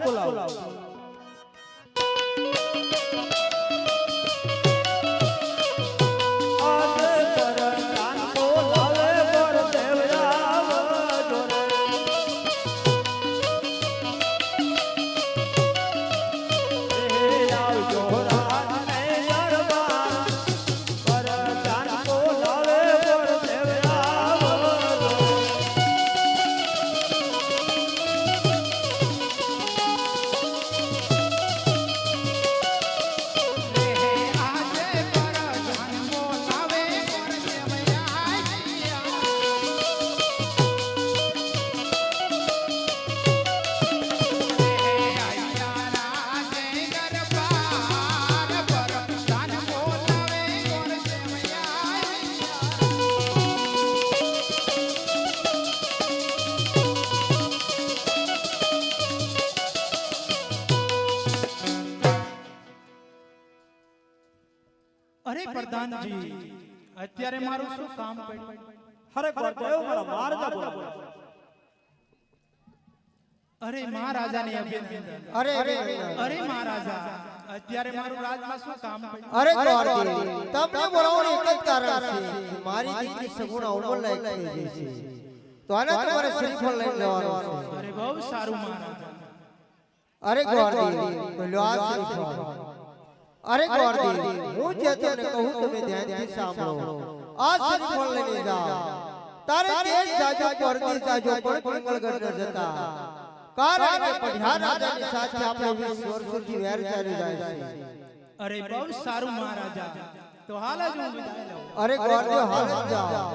બોલાવો अरे प्रधान जी અત્યારે મારું શું કામ પડ્યું? અરે ગુરુદેવ મારા મહારાજા બોલાવો અરે મહારાજાને અભિનંદન. અરે મહારાજા અત્યારે મારું રાજમાં શું કામ પડ્યું? અરે ગોરજી તમને બોલાવવાનું એક જ કારણ છે કે મારી દીકરી સગુણા ઉંમર લાયક થઈ ગઈ છે તો આને તમારે શ્રીફળ લઈને જવાનું છે. અરે બહુ સારું મહારાજા. અરે ગોરજી તો લો આ શ્રીફળ. અરે ગોરજી હું જે તમને કહું તમે ધ્યાનથી સાંભળો. આ શ્રીફળ લઈને જાઓ તારે દેશ જાજો પરદેશ જાજો પણ પિંગળગઢ ન જતા કારણ કે પઢિયાર રાજાની સાથે આપણે 20 વર્ષોથી વેર ચાલી જાય છે. અરે બહુ સારું મહારાજા તો હાલ જ હું વિદાય લઉં. અરે ગોરજી હાલ જ જાઓ.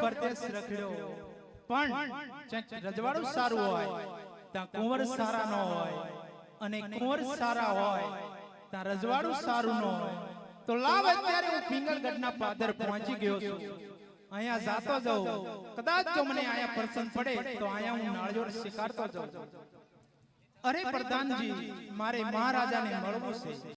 પરદેશ રખડ્યો પણ રજવાડું સારું હોય ત્યાં કુંવર સારા ન હોય અને કુંવર સારા હોય ત્યાં રજવાડું સારું ન હોય તો લાવ અત્યારે હું પિંગળગઢના પાદર પહોંચી ગયો છું. અહીંયા જાતો જાઉં કદાચ જો મને અહીંયા પસંદ પડે તો અહીંયા હું નાળિયેર શિકારતો જાઉં. અરે પ્રધાનજી મારે મહારાજાને મળવું છે.